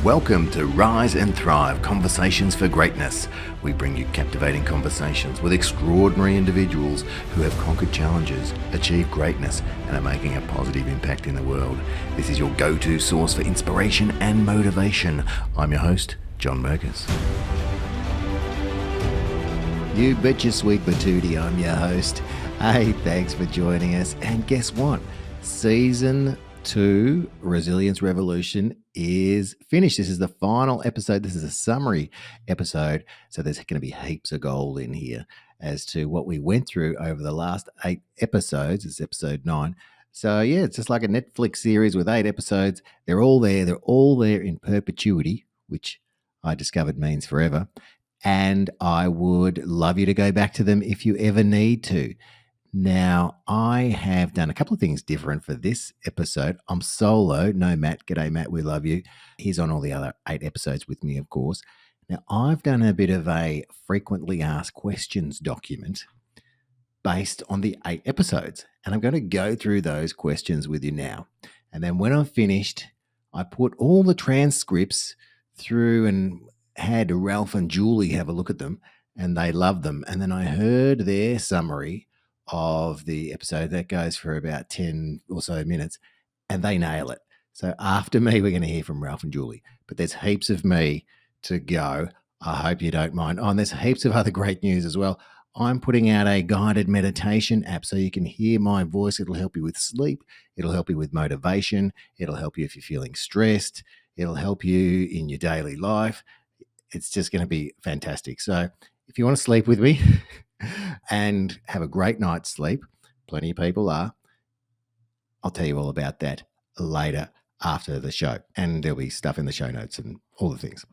Welcome to Rise and Thrive Conversations for Greatness. We bring you captivating conversations with extraordinary individuals who have conquered challenges, achieved greatness, and are making a positive impact in the world. This is your go-to source for inspiration and motivation. I'm your host, John Merkus. You bet your sweet patootie, I'm your host. Hey, thanks for joining us. And guess what? Season 2 Resilience Revolution is finished. This is the final episode. This is a summary episode. So there's going to be heaps of gold in here as to what we went through over the last 8 episodes. It's episode 9. So yeah, it's just like a Netflix series with 8 episodes. They're all there. They're all there in perpetuity, which I discovered means forever. And I would love you to go back to them if you ever need to. Now, I have done a couple of things different for this episode. I'm solo. No, Matt. G'day, Matt. We love you. He's on all the other 8 episodes with me, of course. Now, I've done a bit of a frequently asked questions document based on the 8 episodes. And I'm going to go through those questions with you now. And then when I'm finished, I put all the transcripts through and had Ralph and Julie have a look at them, and they loved them. And then I heard their summary of the episode that goes for about 10 or so minutes, and they nail it. So after me, we're going to hear from Ralph and Julie, but there's heaps of me to go. I hope you don't mind. Oh, and there's heaps of other great news as well. I'm putting out a guided meditation app so you can hear my voice. It'll help you with sleep. It'll help you with motivation. It'll help you if you're feeling stressed. It'll help you in your daily life. It's just going to be fantastic. So if you want to sleep with me and have a great night's sleep, plenty of people are, I'll tell you all about that later after the show. And there'll be stuff in the show notes and all the things.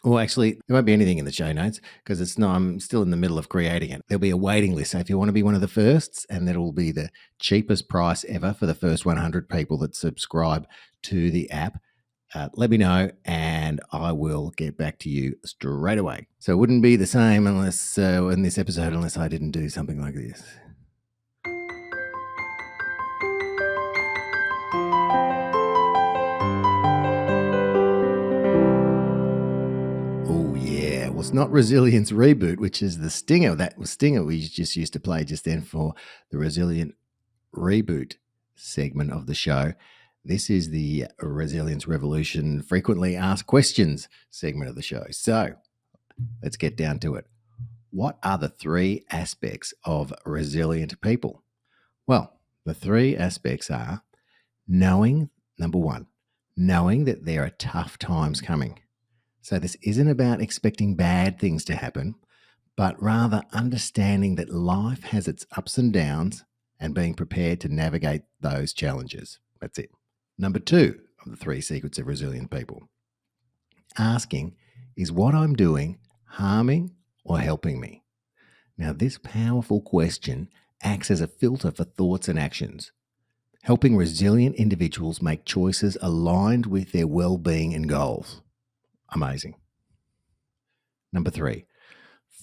Well, actually, there won't be anything in the show notes because I'm still in the middle of creating it. There'll be a waiting list. So if you want to be one of the firsts, and that'll be the cheapest price ever for the first 100 people that subscribe to the app, let me know and I will get back to you straight away. So it wouldn't be the same unless in this episode unless I didn't do something like this. Oh yeah, well, it's not Resilience Reboot, which is the stinger. That was stinger we just used to play just then for the Resilient Reboot segment of the show. This is the Resilience Revolution Frequently Asked Questions segment of the show. So let's get down to it. What are the 3 aspects of resilient people? Well, the 3 aspects are knowing, number 1, knowing that there are tough times coming. So this isn't about expecting bad things to happen, but rather understanding that life has its ups and downs and being prepared to navigate those challenges. That's it. Number 2 of the 3 secrets of resilient people. Asking, is what I'm doing harming or helping me? Now, this powerful question acts as a filter for thoughts and actions, helping resilient individuals make choices aligned with their well-being and goals. Amazing. Number 3,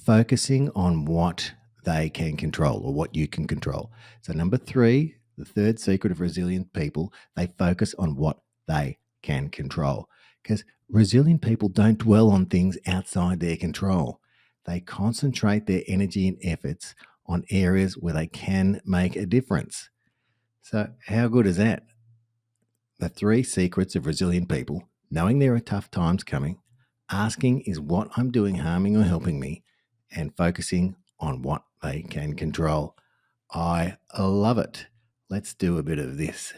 focusing on what they can control or what you can control. So number 3, the 3rd secret of resilient people, they focus on what they can control. Because resilient people don't dwell on things outside their control. They concentrate their energy and efforts on areas where they can make a difference. So how good is that? The 3 secrets of resilient people: knowing there are tough times coming, asking, is what I'm doing harming or helping me, and focusing on what they can control. I love it. Let's do a bit of this.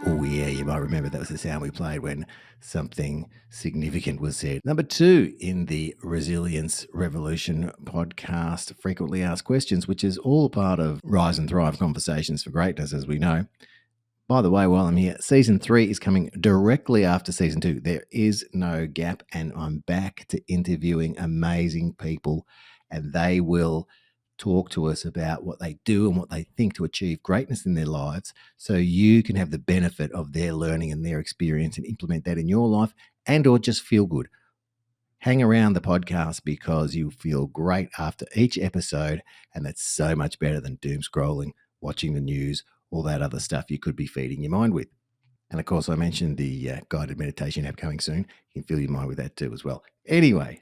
Oh yeah, you might remember that was the sound we played when something significant was said. Number 2 in the Resilience Revolution podcast, Frequently Asked Questions, which is all part of Rise and Thrive Conversations for Greatness, as we know. By the way, while I'm here, Season 3 is coming directly after Season 2. There is no gap, and I'm back to interviewing amazing people, and they will talk to us about what they do and what they think to achieve greatness in their lives, so you can have the benefit of their learning and their experience and implement that in your life, and or just feel good. Hang around the podcast because you feel great after each episode, and that's so much better than doom scrolling, watching the news, all that other stuff you could be feeding your mind with. And of course, I mentioned the guided meditation app coming soon. You can fill your mind with that too as well. Anyway,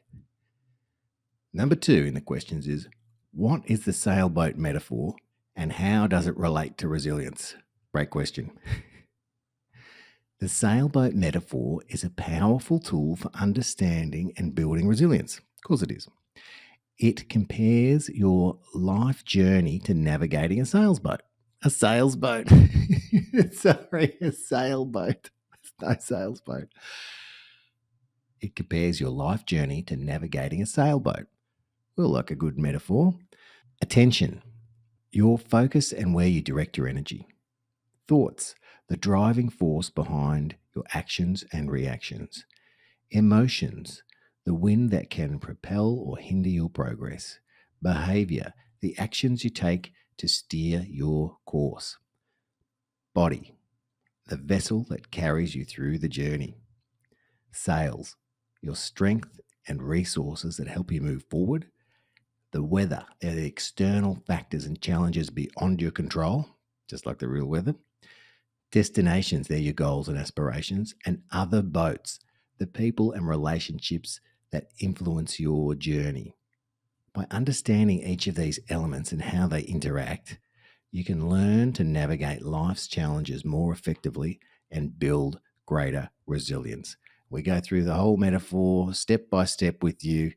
number 2 in the questions is, what is the sailboat metaphor and how does it relate to resilience? Great question. The sailboat metaphor is a powerful tool for understanding and building resilience. Of course it is. It compares your life journey to navigating a sailboat. A sailboat. Sorry, a sailboat. It's no sailboat. It compares your life journey to navigating a sailboat. Well, like a good metaphor. Attention, your focus and where you direct your energy. Thoughts, the driving force behind your actions and reactions. Emotions, the wind that can propel or hinder your progress. Behavior, the actions you take to steer your course. Body, the vessel that carries you through the journey. Sails, your strength and resources that help you move forward. The weather, they're the external factors and challenges beyond your control, just like the real weather. Destinations, they're your goals and aspirations. And other boats, the people and relationships that influence your journey. By understanding each of these elements and how they interact, you can learn to navigate life's challenges more effectively and build greater resilience. We go through the whole metaphor step by step with you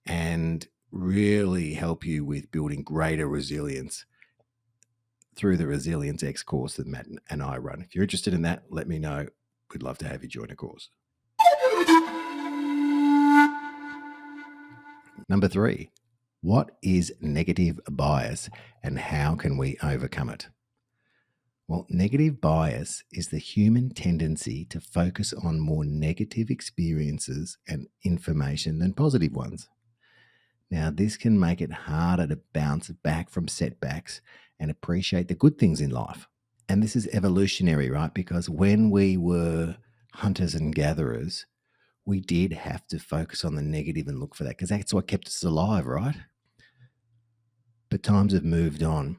and really help you with building greater resilience through the Resilience X course that Matt and I run. If you're interested in that, let me know. We'd love to have you join a course. Number 3, what is negative bias and how can we overcome it? Well, negative bias is the human tendency to focus on more negative experiences and information than positive ones. Now, this can make it harder to bounce back from setbacks and appreciate the good things in life. And this is evolutionary, right? Because when we were hunters and gatherers, we did have to focus on the negative and look for that because that's what kept us alive, right? But times have moved on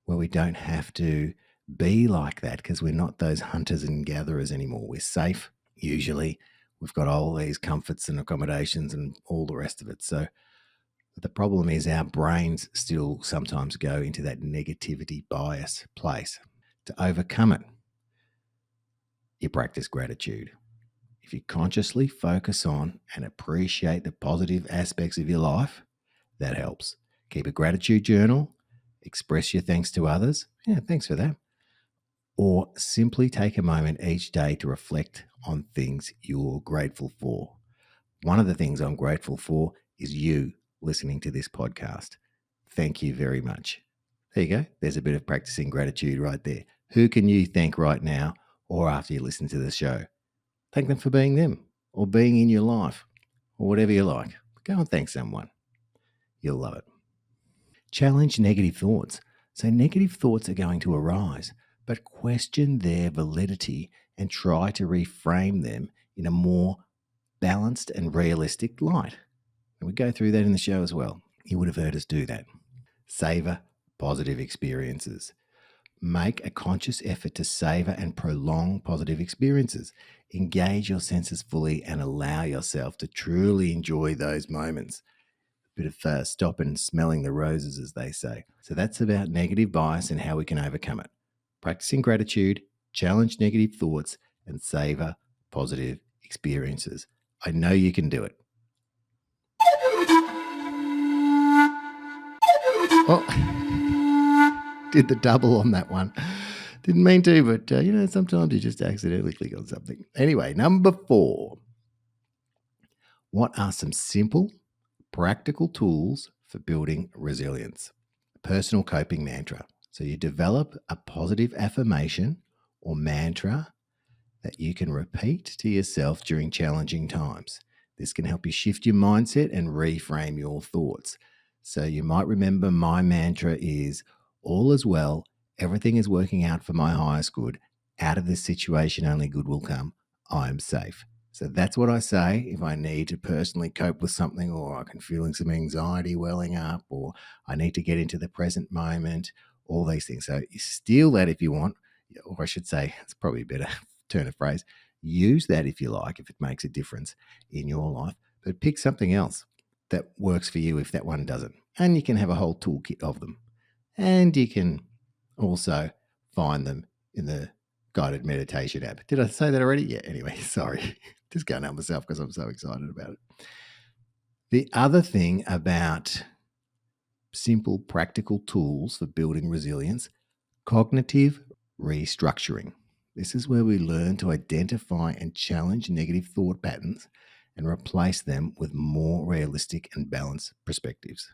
where we don't have to be like that because we're not those hunters and gatherers anymore. We're safe, usually. We've got all these comforts and accommodations and all the rest of it. So the problem is our brains still sometimes go into that negativity bias place. To overcome it, you practice gratitude. If you consciously focus on and appreciate the positive aspects of your life, that helps. Keep a gratitude journal, express your thanks to others. Yeah, thanks for that. Or simply take a moment each day to reflect on things you're grateful for. One of the things I'm grateful for is you listening to this podcast. Thank you very much. There you go. There's a bit of practicing gratitude right there. Who can you thank right now or after you listen to the show? Thank them for being them or being in your life or whatever you like. Go and thank someone. You'll love it. Challenge negative thoughts. So negative thoughts are going to arise, but question their validity and try to reframe them in a more balanced and realistic light. And we go through that in the show as well. You would have heard us do that. Savor positive experiences. Make a conscious effort to savor and prolong positive experiences. Engage your senses fully and allow yourself to truly enjoy those moments. A bit of stop and smelling the roses, as they say. So that's about negative bias and how we can overcome it. Practicing gratitude, challenge negative thoughts, and savor positive experiences. I know you can do it. Oh, did the double on that one. Didn't mean to, but sometimes you just accidentally click on something. Anyway, number 4. What are some simple, practical tools for building resilience? Personal coping mantra. So you develop a positive affirmation or mantra that you can repeat to yourself during challenging times. This can help you shift your mindset and reframe your thoughts. So you might remember my mantra is all is well, everything is working out for my highest good. Out of this situation, only good will come. I'm safe. So that's what I say if I need to personally cope with something, or I can feeling some anxiety welling up, or I need to get into the present moment, all these things. So you steal that if you want, or I should say, it's probably better turn of phrase. Use that if you like, if it makes a difference in your life, but pick something else that works for you if that one doesn't. And you can have a whole toolkit of them. And you can also find them in the guided meditation app. Did I say that already? Yeah, anyway, sorry. Just going out myself because I'm so excited about it. The other thing about simple, practical tools for building resilience, cognitive restructuring. This is where we learn to identify and challenge negative thought patterns and replace them with more realistic and balanced perspectives.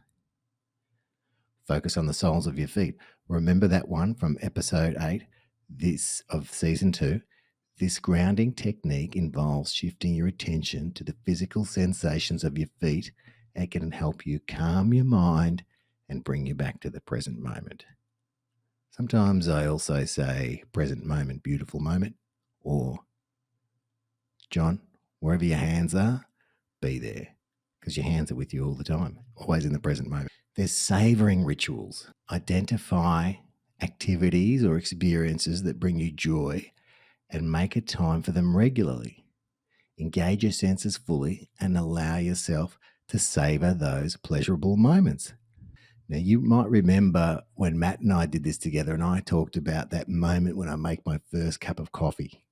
Focus on the soles of your feet. Remember that one from episode 8 of season 2? This grounding technique involves shifting your attention to the physical sensations of your feet and can help you calm your mind and bring you back to the present moment. Sometimes I also say present moment, beautiful moment, or John, wherever your hands are, be there, because your hands are with you all the time, always in the present moment. There's savoring rituals. Identify activities or experiences that bring you joy and make a time for them regularly. Engage your senses fully and allow yourself to savor those pleasurable moments. Now, you might remember when Matt and I did this together, and I talked about that moment when I make my first cup of coffee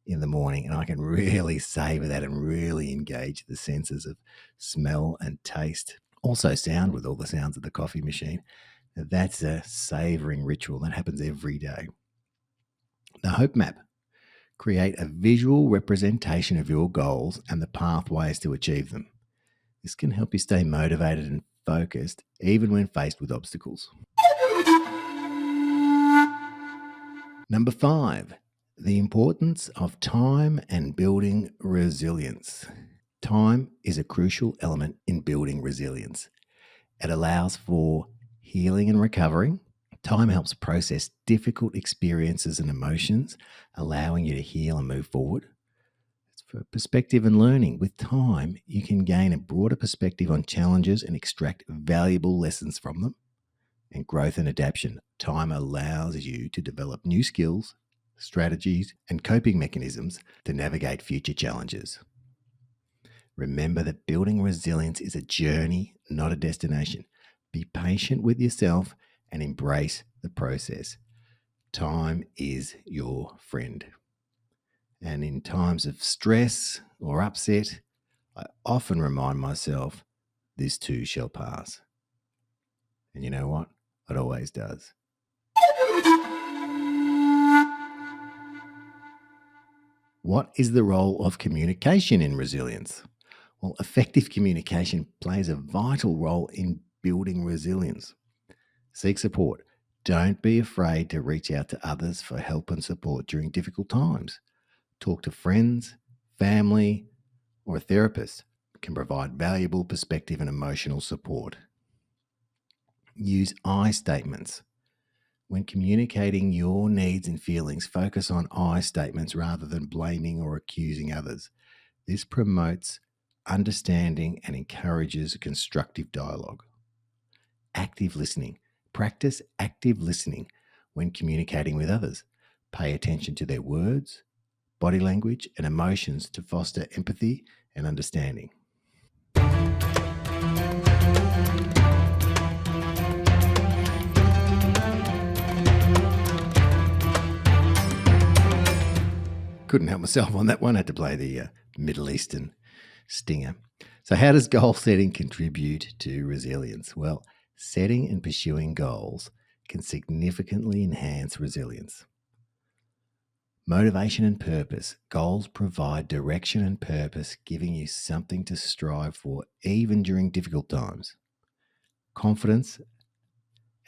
in the morning, and I can really savor that and really engage the senses of smell and taste. Also, sound with all the sounds of the coffee machine. Now, that's a savoring ritual that happens every day. The Hope Map. Create a visual representation of your goals and the pathways to achieve them. This can help you stay motivated and focused even when faced with obstacles. Number 5, the importance of time and building resilience. Time is a crucial element in building resilience. It allows for healing and recovery. Time helps process difficult experiences and emotions, allowing you to heal and move forward. It's for perspective and learning. With time, you can gain a broader perspective on challenges and extract valuable lessons from them. And growth and adaptation. Time allows you to develop new skills, strategies, and coping mechanisms to navigate future challenges. Remember that building resilience is a journey, not a destination. Be patient with yourself and embrace the process. Time is your friend. And in times of stress or upset, I often remind myself, this too shall pass. And you know what? It always does. What is the role of communication in resilience? Well, effective communication plays a vital role in building resilience. Seek support. Don't be afraid to reach out to others for help and support during difficult times. Talk to friends, family, or a therapist can provide valuable perspective and emotional support. Use I statements. When communicating your needs and feelings, focus on I statements rather than blaming or accusing others. This promotes understanding and encourages constructive dialogue. Active listening. Practice active listening when communicating with others. Pay attention to their words, body language, and emotions to foster empathy and understanding. Couldn't help myself on that one. I had to play the Middle Eastern stinger. So how does goal setting contribute to resilience? Well, setting and pursuing goals can significantly enhance resilience. Motivation and purpose. Goals provide direction and purpose, giving you something to strive for even during difficult times. Confidence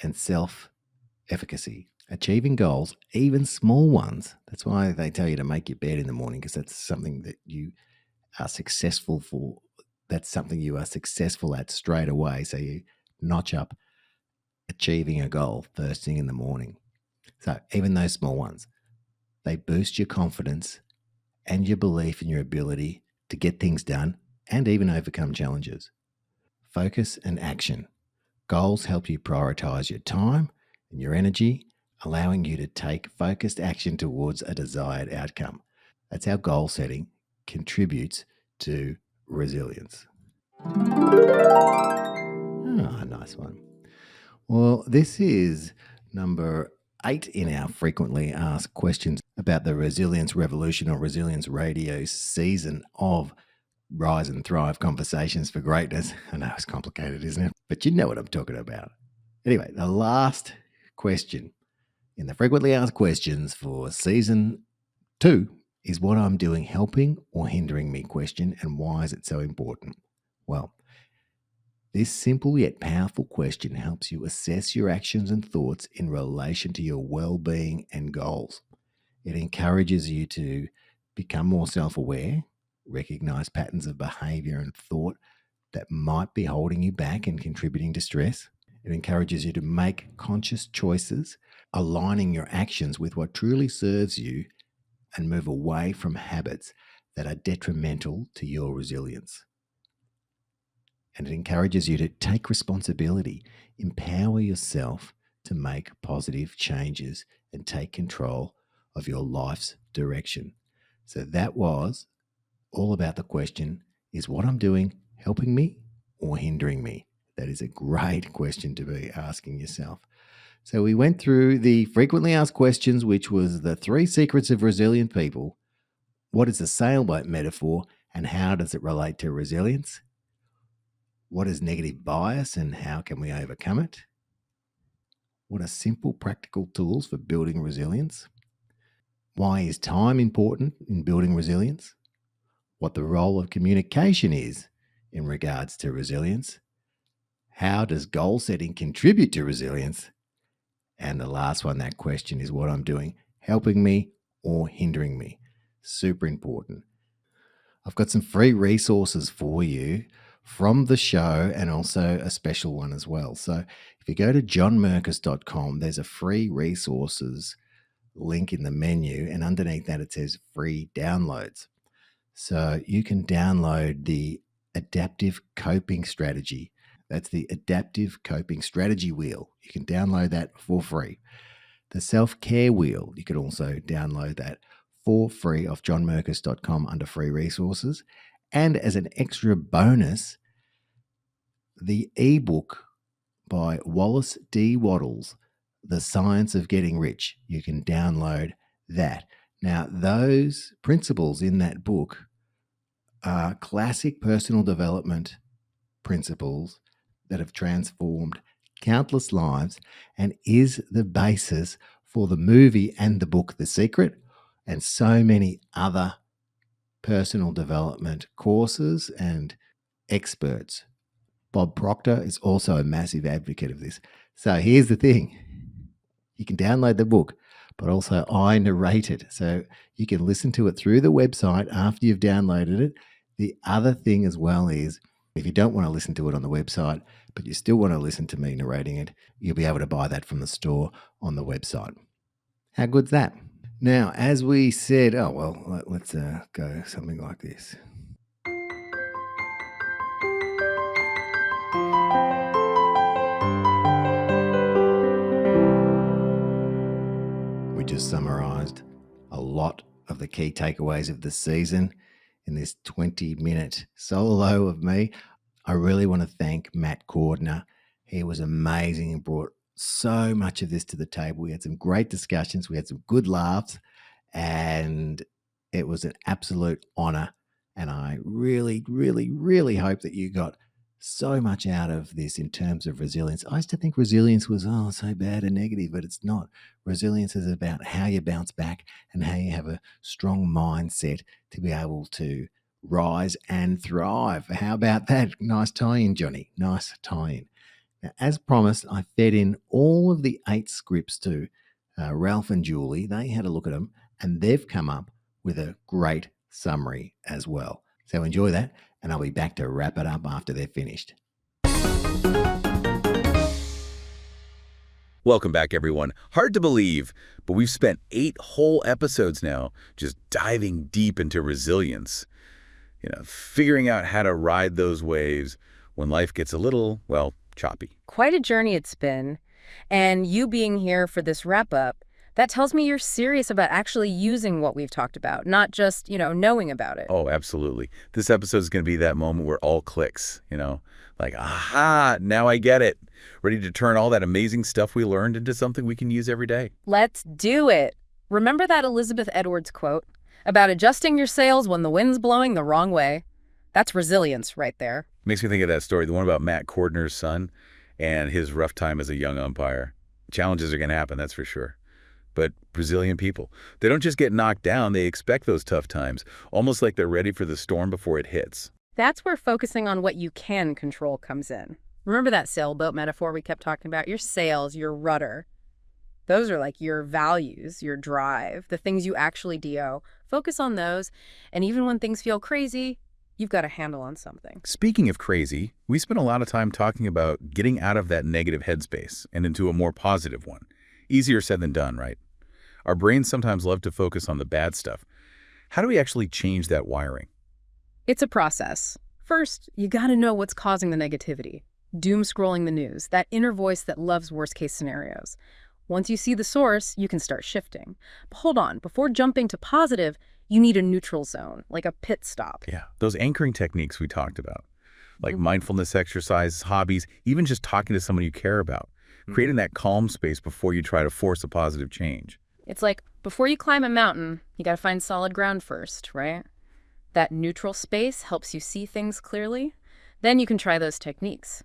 and self-efficacy. Achieving goals, even small ones. That's why they tell you to make your bed in the morning, because that's something that you are successful for. That's something you are successful at straight away. So you notch up achieving a goal first thing in the morning. So even those small ones, they boost your confidence and your belief in your ability to get things done and even overcome challenges. Focus and action. Goals help you prioritize your time and your energy, allowing you to take focused action towards a desired outcome. That's how goal setting contributes to resilience. Ah, nice one. Well, this is number 8 in our frequently asked questions about the Resilience Revolution or Resilience Radio season of Rise and Thrive Conversations for Greatness. I know it's complicated, isn't it? But you know what I'm talking about. Anyway, the last question in the frequently asked questions for season 2 is what I'm doing helping or hindering me question, and why is it so important? Well, this simple yet powerful question helps you assess your actions and thoughts in relation to your well-being and goals. It encourages you to become more self-aware, recognize patterns of behavior and thought that might be holding you back and contributing to stress. It encourages you to make conscious choices, aligning your actions with what truly serves you, and move away from habits that are detrimental to your resilience. And it encourages you to take responsibility, empower yourself to make positive changes and take control of your life's direction. So that was all about the question, is what I'm doing helping me or hindering me? That is a great question to be asking yourself. So we went through the frequently asked questions, which was the 3 secrets of resilient people. What is a sailboat metaphor and how does it relate to resilience? What is negative bias and how can we overcome it? What are simple practical tools for building resilience? Why is time important in building resilience? What the role of communication is in regards to resilience? How does goal setting contribute to resilience? And the last one, that question is what I'm doing helping me or hindering me. Super important. I've got some free resources for you from the show and also a special one as well. So if you go to johnmerkus.com, there's a free resources link in the menu, and underneath that it says free downloads. So you can download the adaptive coping strategy. That's the adaptive coping strategy wheel. You can download that for free. The self-care wheel, you can also download that for free off johnmerkus.com under free resources. And as an extra bonus, the ebook by Wallace D. Wattles, The Science of Getting Rich. You can download that. Now, those principles in that book are classic personal development principles that have transformed countless lives and is the basis for the movie and the book The Secret and so many other personal development courses and experts. Bob Proctor is also a massive advocate of this. So here's the thing. You can download the book, but also I narrate it. So you can listen to it through the website after you've downloaded it. The other thing as well is if you don't want to listen to it on the website, but you still want to listen to me narrating it, you'll be able to buy that from the store on the website. How good's that? Now, as we said, let's go something like this. We just summarized a lot of the key takeaways of the season in this 20-minute solo of me. I really want to thank Matt Cordner. He was amazing and brought so much of this to the table. We had some great discussions. We had some good laughs, and it was an absolute honor. And I really, really, really hope that you got so much out of this in terms of resilience. I used to think resilience was, so bad and negative, but it's not. Resilience is about how you bounce back and how you have a strong mindset to be able to rise and thrive. How about that? Nice tie-in, Johnny. Nice tie-in. Now, as promised, I fed in all of the 8 scripts to Ralph and Julie. They had a look at them, and they've come up with a great summary as well. So enjoy that, and I'll be back to wrap it up after they're finished. Welcome back, everyone. Hard to believe, but we've spent 8 whole episodes now just diving deep into resilience. Figuring out how to ride those waves when life gets a little, choppy. Quite a journey it's been. And you being here for this wrap-up That tells me you're serious about actually using what we've talked about, not just, knowing about it. Oh, absolutely. This episode is going to be that moment where all clicks, like, aha, now I get it. Ready to turn all that amazing stuff we learned into something we can use every day. Let's do it. Remember that Elizabeth Edwards quote about adjusting your sails when the wind's blowing the wrong way? That's resilience right there. Makes me think of that story, the one about Matt Cordner's son and his rough time as a young umpire. Challenges are going to happen, that's for sure. But Brazilian people, they don't just get knocked down, they expect those tough times, almost like they're ready for the storm before it hits. That's where focusing on what you can control comes in. Remember that sailboat metaphor we kept talking about? Your sails, your rudder. Those are like your values, your drive, the things you actually do. Focus on those, and even when things feel crazy, you've got a handle on something. Speaking of crazy, we spent a lot of time talking about getting out of that negative headspace and into a more positive one. Easier said than done, right? Our brains sometimes love to focus on the bad stuff. How do we actually change that wiring? It's a process. First, you got to know what's causing the negativity. Doom scrolling the news, that inner voice that loves worst-case scenarios. Once you see the source, you can start shifting. But hold on, before jumping to positive, you need a neutral zone, like a pit stop. Yeah, those anchoring techniques we talked about, like mindfulness exercises, hobbies, even just talking to someone you care about, creating that calm space before you try to force a positive change. It's like, before you climb a mountain, you got to find solid ground first, right? That neutral space helps you see things clearly. Then you can try those techniques.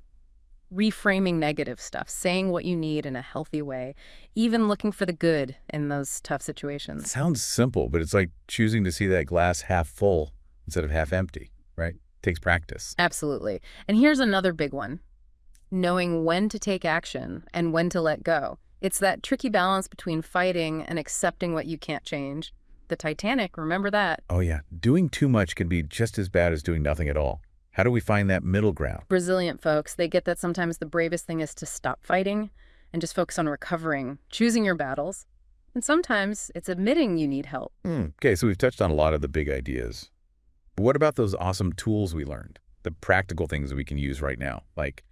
Reframing negative stuff, saying what you need in a healthy way, even looking for the good in those tough situations. It sounds simple, but it's like choosing to see that glass half full instead of half empty, right? It takes practice. Absolutely. And here's another big one. Knowing when to take action and when to let go. It's that tricky balance between fighting and accepting what you can't change. The Titanic, remember that? Oh yeah, doing too much can be just as bad as doing nothing at all. How do we find that middle ground? Resilient folks, they get that sometimes the bravest thing is to stop fighting and just focus on recovering, choosing your battles. And sometimes it's admitting you need help. Okay, so we've touched on a lot of the big ideas. But what about those awesome tools we learned? The practical things we can use right now, like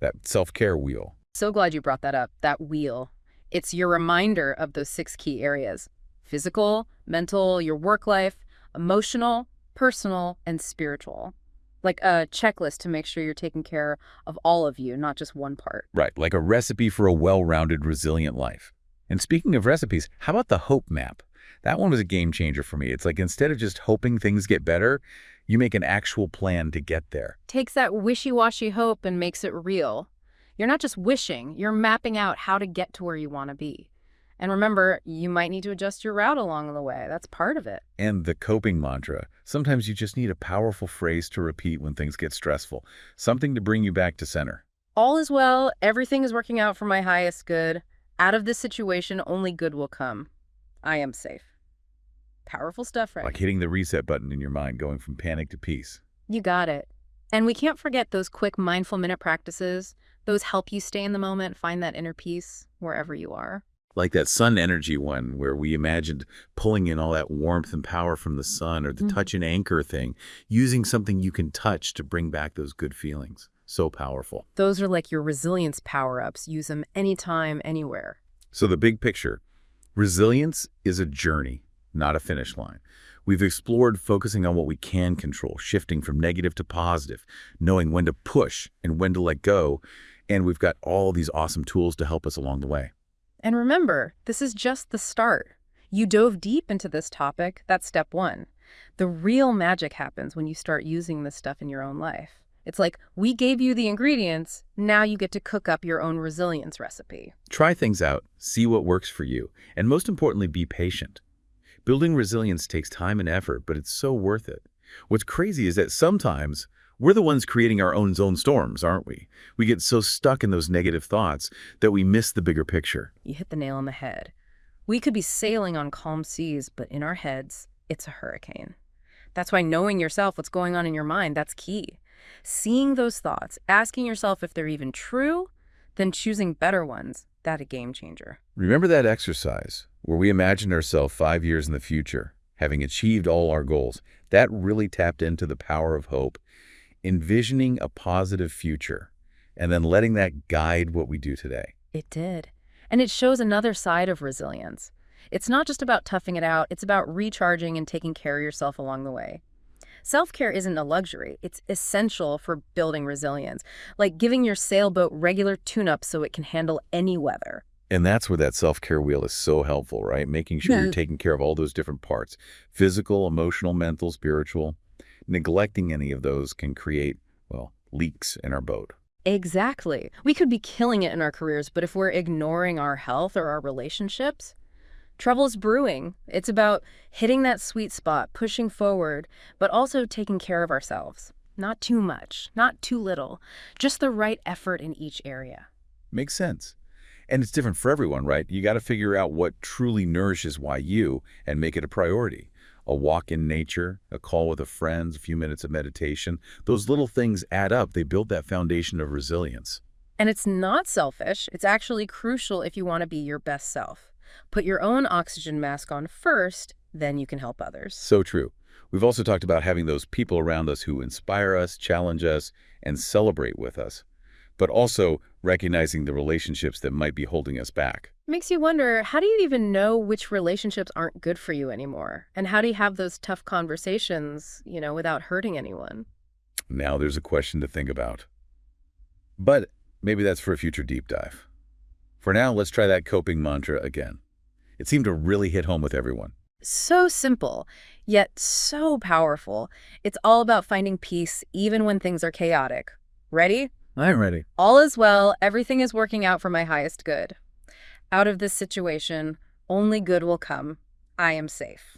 that self-care wheel. So glad you brought that up, that wheel. It's your reminder of those 6 key areas: physical, mental, your work life, emotional, personal, and spiritual. Like a checklist to make sure you're taking care of all of you, not just one part. Right, like a recipe for a well-rounded, resilient life. And speaking of recipes, how about the hope map? That one was a game changer for me. It's like instead of just hoping things get better, you make an actual plan to get there. Takes that wishy-washy hope and makes it real. You're not just wishing, you're mapping out how to get to where you want to be. And remember, you might need to adjust your route along the way. That's part of it. And the coping mantra. Sometimes you just need a powerful phrase to repeat when things get stressful. Something to bring you back to center. All is well. Everything is working out for my highest good. Out of this situation, only good will come. I am safe. Powerful stuff, right? Like hitting the reset button in your mind, going from panic to peace. You got it. And we can't forget those quick mindful minute practices. Those help you stay in the moment, find that inner peace wherever you are. Like that sun energy one where we imagined pulling in all that warmth and power from the sun, or the touch and anchor thing, using something you can touch to bring back those good feelings. So powerful. Those are like your resilience power-ups. Use them anytime, anywhere. So the big picture, resilience is a journey, not a finish line. We've explored focusing on what we can control, shifting from negative to positive, knowing when to push and when to let go, and we've got all these awesome tools to help us along the way. And remember, this is just the start. You dove deep into this topic. That's step 1. The real magic happens when you start using this stuff in your own life. It's like, we gave you the ingredients, now you get to cook up your own resilience recipe. Try things out, see what works for you, and most importantly, be patient. Building resilience takes time and effort, but it's so worth it. What's crazy is that sometimes we're the ones creating our own zone storms, aren't we? We get so stuck in those negative thoughts that we miss the bigger picture. You hit the nail on the head. We could be sailing on calm seas, but in our heads, it's a hurricane. That's why knowing yourself, what's going on in your mind, that's key. Seeing those thoughts, asking yourself if they're even true, then choosing better ones, that's a game changer. Remember that exercise where we imagined ourselves 5 years in the future, having achieved all our goals? That really tapped into the power of hope. Envisioning a positive future, and then letting that guide what we do today. It did. And it shows another side of resilience. It's not just about toughing it out, it's about recharging and taking care of yourself along the way. Self-care isn't a luxury, it's essential for building resilience, like giving your sailboat regular tune-up so it can handle any weather. And that's where that self-care wheel is so helpful, right? Making sure you're Yeah. taking care of all those different parts, physical, emotional, mental, spiritual. Neglecting any of those can create, well, leaks in our boat. Exactly. We could be killing it in our careers, but if we're ignoring our health or our relationships, trouble's brewing. It's about hitting that sweet spot, pushing forward, but also taking care of ourselves. Not too much, not too little, just the right effort in each area. Makes sense. And it's different for everyone, right? You got to figure out what truly nourishes you and make it a priority. A walk in nature, a call with a friend, a few minutes of meditation. Those little things add up. They build that foundation of resilience. And it's not selfish. It's actually crucial if you want to be your best self. Put your own oxygen mask on first, then you can help others. So true. We've also talked about having those people around us who inspire us, challenge us, and celebrate with us, but also recognizing the relationships that might be holding us back. Makes you wonder, how do you even know which relationships aren't good for you anymore? And how do you have those tough conversations, without hurting anyone? Now there's a question to think about. But maybe that's for a future deep dive. For now, let's try that coping mantra again. It seemed to really hit home with everyone. So simple, yet so powerful. It's all about finding peace even when things are chaotic. Ready? I'm ready. All is well, everything is working out for my highest good. Out of this situation, only good will come. I am safe.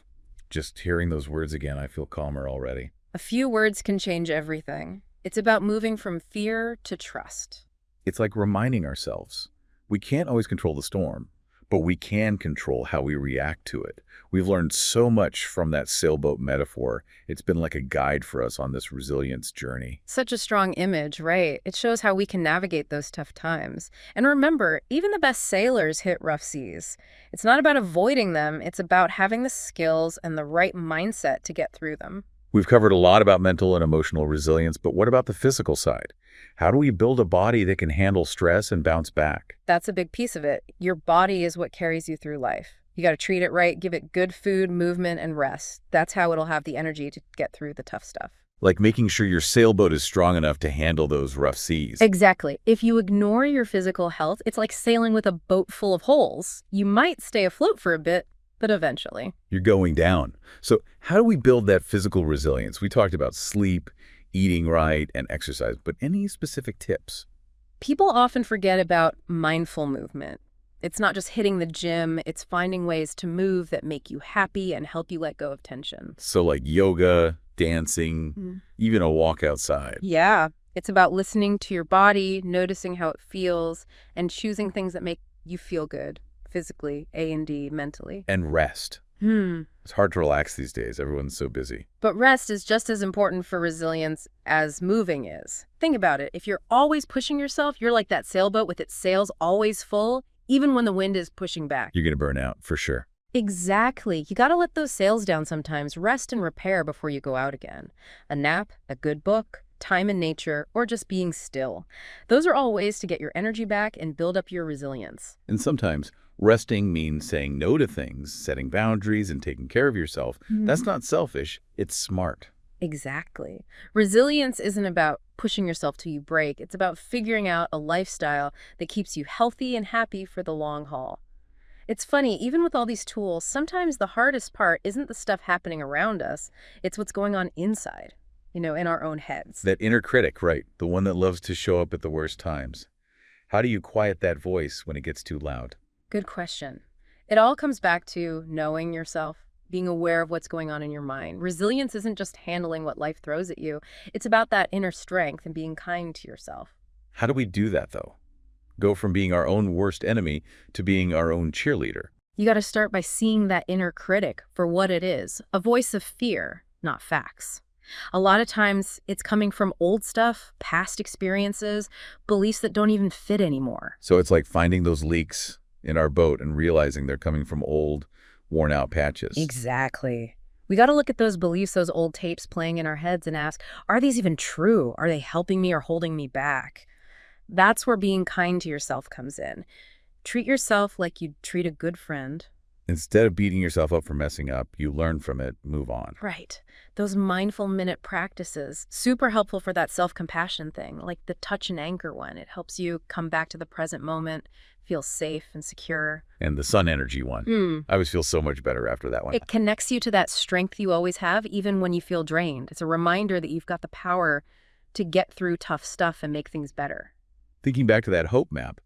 Just hearing those words again, I feel calmer already. A few words can change everything. It's about moving from fear to trust. It's like reminding ourselves, we can't always control the storm, but we can control how we react to it. We've learned so much from that sailboat metaphor. It's been like a guide for us on this resilience journey. Such a strong image, right? It shows how we can navigate those tough times. And remember, even the best sailors hit rough seas. It's not about avoiding them, it's about having the skills and the right mindset to get through them. We've covered a lot about mental and emotional resilience, but what about the physical side? How do we build a body that can handle stress and bounce back? That's a big piece of it. Your body is what carries you through life. You got to treat it right, give it good food, movement, and rest. That's how it'll have the energy to get through the tough stuff. Like making sure your sailboat is strong enough to handle those rough seas. Exactly. If you ignore your physical health, it's like sailing with a boat full of holes. You might stay afloat for a bit, but eventually You're going down. So how do we build that physical resilience? We talked about sleep, eating right, and exercise, but any specific tips? people often forget about mindful movement. It's not just hitting the gym, it's finding ways to move that make you happy and help you let go of tension. So like yoga, dancing, even a walk outside. Yeah, it's about listening to your body, noticing how it feels, and choosing things that make you feel good, physically, A&D, mentally. And rest. It's hard to relax these days. Everyone's so busy. But rest is just as important for resilience as moving is. Think about it. If you're always pushing yourself, you're like that sailboat with its sails always full, even when the wind is pushing back. You're going to burn out, for sure. Exactly. You got to let those sails down sometimes, rest and repair before you go out again. A nap, a good book, time in nature, or just being still. Those are all ways to get your energy back and build up your resilience. And sometimes resting means saying no to things, setting boundaries, and taking care of yourself. That's not selfish. It's smart. Exactly. Resilience isn't about pushing yourself till you break. It's about figuring out a lifestyle that keeps you healthy and happy for the long haul. It's funny, even with all these tools, sometimes the hardest part isn't the stuff happening around us. It's what's going on inside, in our own heads. That inner critic, right? The one that loves to show up at the worst times. How do you quiet that voice when it gets too loud? Good question. It all comes back to knowing yourself, being aware of what's going on in your mind. Resilience isn't just handling what life throws at you. It's about that inner strength and being kind to yourself. How do we do that, though? Go from being our own worst enemy to being our own cheerleader. You got to start by seeing that inner critic for what it is, a voice of fear, not facts. A lot of times it's coming from old stuff, past experiences, beliefs that don't even fit anymore. So it's like finding those leaks in our boat and realizing they're coming from old, worn-out patches. Exactly. We got to look at those beliefs, those old tapes playing in our heads and ask, are these even true? Are they helping me or holding me back? That's where being kind to yourself comes in. Treat yourself like you'd treat a good friend. Instead of beating yourself up for messing up, you learn from it, move on. Right. Those mindful minute practices, super helpful for that self-compassion thing, like the touch and anchor one. It helps you come back to the present moment, feel safe and secure. And the sun energy one. I always feel so much better after that one. It connects you to that strength you always have, even when you feel drained. It's a reminder that you've got the power to get through tough stuff and make things better. Thinking back to that hope map,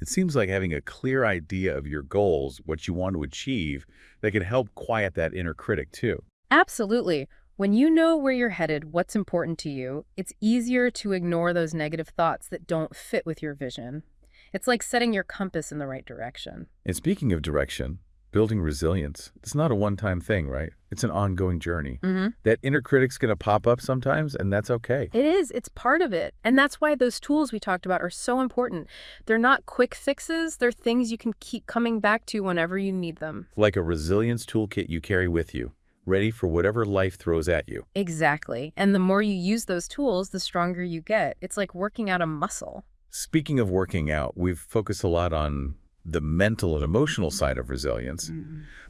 it seems like having a clear idea of your goals, what you want to achieve, that can help quiet that inner critic too. Absolutely. When you know where you're headed, what's important to you, it's easier to ignore those negative thoughts that don't fit with your vision. It's like setting your compass in the right direction. And speaking of direction, building resilience, it's not a one-time thing, right? It's an ongoing journey. That inner critic's going to pop up sometimes, and that's okay. It is. It's part of it. And that's why those tools we talked about are so important. They're not quick fixes. They're things you can keep coming back to whenever you need them. Like a resilience toolkit you carry with you, ready for whatever life throws at you. Exactly. And the more you use those tools, the stronger you get. It's like working out a muscle. Speaking of working out, we've focused a lot on the mental and emotional side of resilience.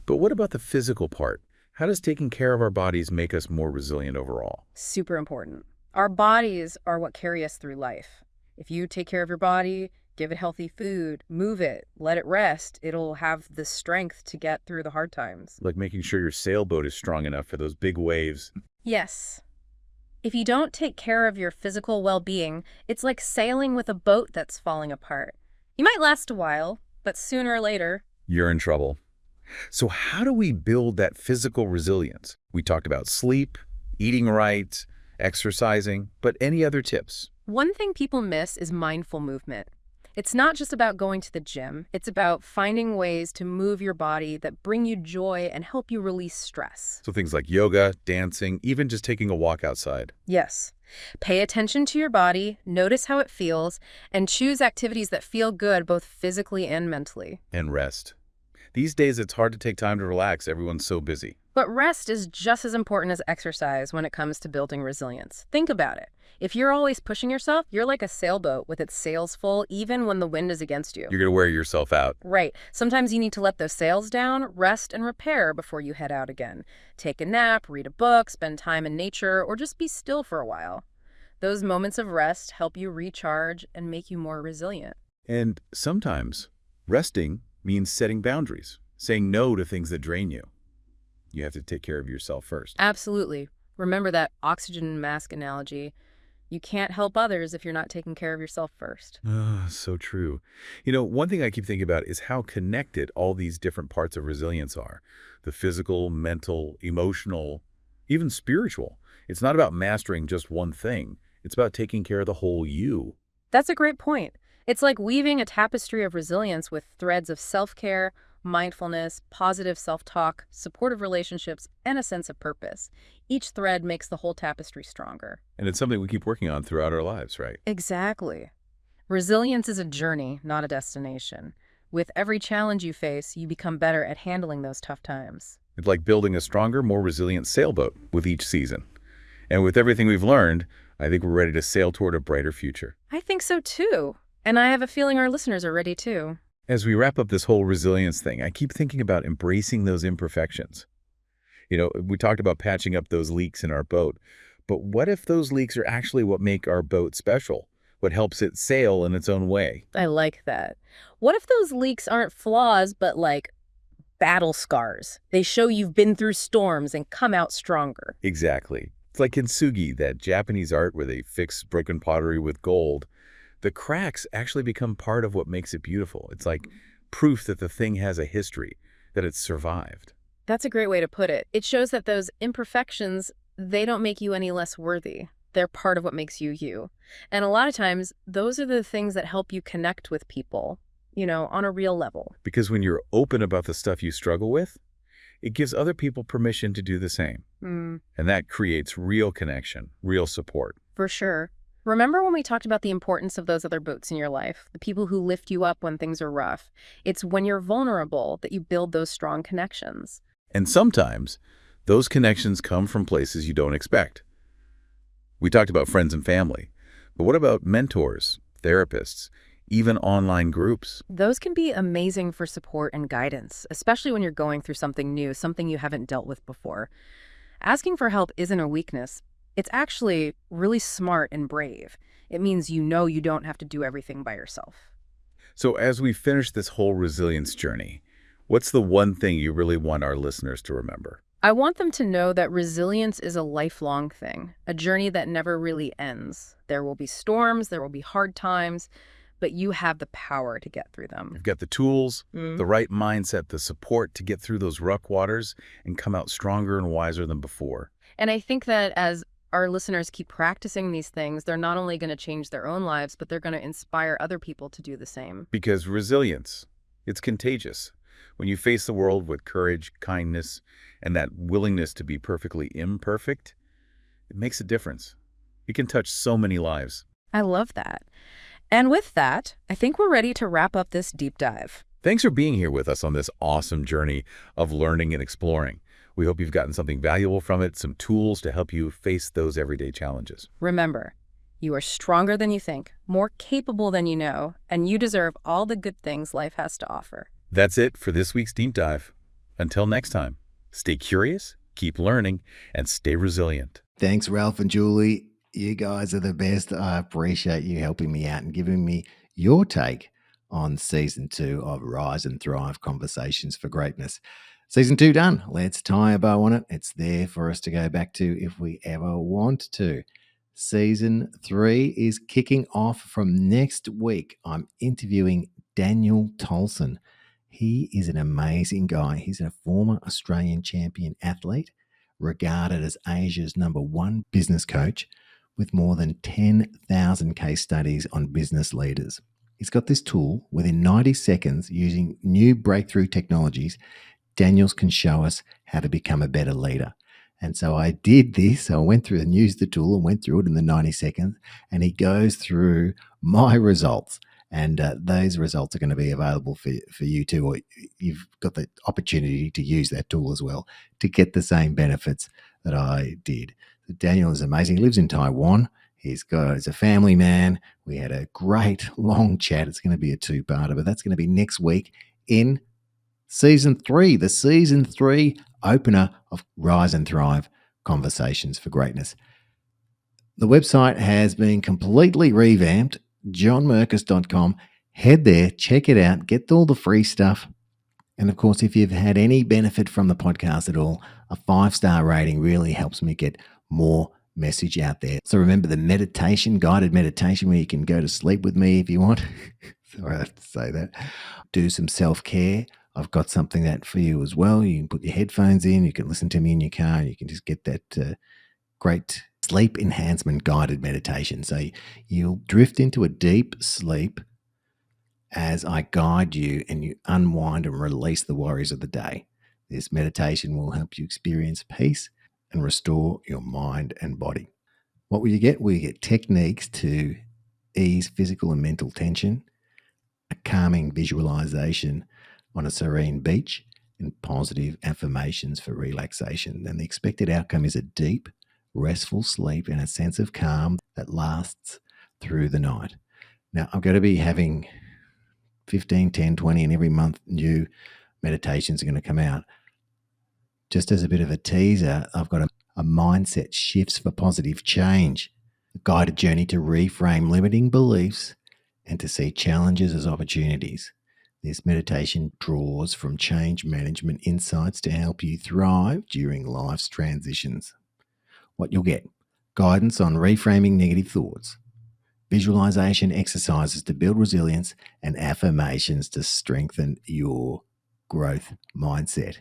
But what about the physical part? How does taking care of our bodies make us more resilient overall? Super important. Our bodies are what carry us through life. If you take care of your body, give it healthy food, move it, let it rest, it'll have the strength to get through the hard times. Like making sure your sailboat is strong enough for those big waves. Yes. If you don't take care of your physical well-being, it's like sailing with a boat that's falling apart. You might last a while, but sooner or later, You're in trouble. So how do we build that physical resilience? We talked about sleep, eating right, exercising, but any other tips? one thing people miss is mindful movement. It's not just about going to the gym. It's about finding ways to move your body that bring you joy and help you release stress. So things like yoga, dancing, even just taking a walk outside. Yes. Pay attention to your body, notice how it feels, and choose activities that feel good both physically and mentally. And rest. These days, it's hard to take time to relax. Everyone's so busy. But rest is just as important as exercise when it comes to building resilience. Think about it. If you're always pushing yourself, you're like a sailboat with its sails full even when the wind is against you. You're going to wear yourself out. Right. Sometimes you need to let those sails down, rest, and repair before you head out again. Take a nap, read a book, spend time in nature, or just be still for a while. Those moments of rest help you recharge and make you more resilient. And sometimes resting means setting boundaries, saying no to things that drain you. You have to take care of yourself first. Absolutely. Remember that oxygen mask analogy. You can't help others if you're not taking care of yourself first. So true. You know, one thing I keep thinking about is how connected all these different parts of resilience are. The physical, mental, emotional, even spiritual. It's not about mastering just one thing. It's about taking care of the whole you. That's a great point. It's like weaving a tapestry of resilience with threads of self-care, mindfulness, positive self-talk, supportive relationships, and a sense of purpose. Each thread makes the whole tapestry stronger. And it's something we keep working on throughout our lives, right? Exactly. Resilience is a journey, not a destination. With every challenge you face, you become better at handling those tough times. It's like building a stronger, more resilient sailboat with each season. And with everything we've learned, I think we're ready to sail toward a brighter future. I think so too. And I have a feeling our listeners are ready too. As we wrap up this whole resilience thing, I keep thinking about embracing those imperfections. You know, we talked about patching up those leaks in our boat, but what if those leaks are actually what make our boat special? What helps it sail in its own way? I like that. What if those leaks aren't flaws, but like battle scars? They show you've been through storms and come out stronger. Exactly. It's like kintsugi, that Japanese art where they fix broken pottery with gold. The cracks actually become part of what makes it beautiful. It's like proof that the thing has a history, that it's survived. That's a great way to put it. It shows that those imperfections, they don't make you any less worthy. They're part of what makes you you. And a lot of times, those are the things that help you connect with people, on a real level. Because when you're open about the stuff you struggle with, it gives other people permission to do the same. And that creates real connection, real support. For sure. Remember when we talked about the importance of those other boats in your life, the people who lift you up when things are rough? It's when you're vulnerable that you build those strong connections. And sometimes those connections come from places you don't expect. We talked about friends and family, but what about mentors, therapists, even online groups. Those can be amazing for support and guidance, especially when you're going through something new, something you haven't dealt with before. Asking for help isn't a weakness. It's actually really smart and brave. It means you know you don't have to do everything by yourself. So as we finish this whole resilience journey, what's the one thing you really want our listeners to remember? I want them to know that resilience is a lifelong thing, a journey that never really ends. There will be storms, there will be hard times, but you have the power to get through them. You've got the tools, the right mindset, the support to get through those rough waters and come out stronger and wiser than before. And I think that as our listeners keep practicing these things, they're not only going to change their own lives, but they're going to inspire other people to do the same. Because resilience, it's contagious. When you face the world with courage, kindness, and that willingness to be perfectly imperfect, it makes a difference. It can touch so many lives. I love that. And with that, I think we're ready to wrap up this deep dive. Thanks for being here with us on this awesome journey of learning and exploring. We hope you've gotten something valuable from it, some tools to help you face those everyday challenges. Remember, you are stronger than you think, more capable than you know, and you deserve all the good things life has to offer. That's it for this week's Deep Dive. Until next time, stay curious, keep learning, and stay resilient. Thanks, Ralph and Julie. You guys are the best. I appreciate you helping me out and giving me your take on season 2 of Rise and Thrive Conversations for Greatness. Season 2 done. Let's tie a bow on it. It's there for us to go back to if we ever want to. Season 3 is kicking off from next week. I'm interviewing Daniel Tolson. He is an amazing guy. He's a former Australian champion athlete, regarded as Asia's #1 business coach, with more than 10,000 case studies on business leaders. He's got this tool. Within 90 seconds, using new breakthrough technologies, Daniels can show us how to become a better leader. And so I did this. I went through and used the tool and went through it in the 90 seconds. And he goes through my results. And those results are going to be available for you too. Or you've got the opportunity to use that tool as well to get the same benefits that I did. Daniel is amazing. He lives in Taiwan. He's a family man. We had a great long chat. It's going to be a 2-parter, but that's going to be next week in Season 3, the Season 3 opener of Rise and Thrive Conversations for Greatness. The website has been completely revamped, johnmerkus.com. Head there, check it out, get all the free stuff. And of course, if you've had any benefit from the podcast at all, a 5-star rating really helps me get more message out there. So remember the meditation, guided meditation, where you can go to sleep with me if you want. Sorry, I have to say that. Do some self-care. I've got something that for you as well. You can put your headphones in. You can listen to me in your car. You can just get that great sleep enhancement guided meditation. So you'll drift into a deep sleep as I guide you and you unwind and release the worries of the day. This meditation will help you experience peace and restore your mind and body. What will you get? Well, you get techniques to ease physical and mental tension, a calming visualization on a serene beach, and positive affirmations for relaxation. And the expected outcome is a deep, restful sleep and a sense of calm that lasts through the night. Now, I'm going to be having 15, 10, 20, and every month new meditations are going to come out. Just as a bit of a teaser, I've got a mindset shifts for positive change, a guided journey to reframe limiting beliefs and to see challenges as opportunities. This meditation draws from change management insights to help you thrive during life's transitions. What you'll get: guidance on reframing negative thoughts, visualization exercises to build resilience, and affirmations to strengthen your growth mindset.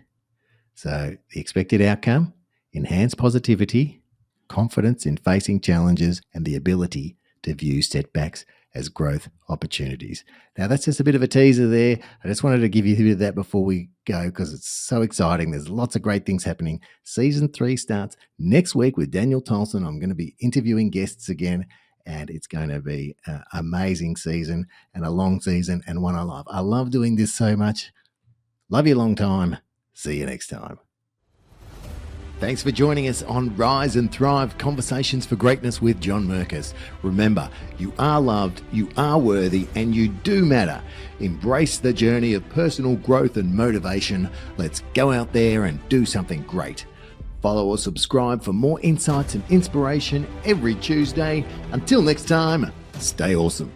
So the expected outcome: enhanced positivity, confidence in facing challenges, and the ability to view setbacks as growth opportunities. Now, that's just a bit of a teaser there. I just wanted to give you a bit of that before we go because it's so exciting. There's lots of great things happening. Season 3 starts next week with Daniel Tolson. I'm going to be interviewing guests again, and it's going to be an amazing season and a long season and one I love. I love doing this so much. Love you long time. See you next time. Thanks for joining us on Rise and Thrive Conversations for Greatness with John Merkus. Remember, you are loved, you are worthy, and you do matter. Embrace the journey of personal growth and motivation. Let's go out there and do something great. Follow or subscribe for more insights and inspiration every Tuesday. Until next time, stay awesome.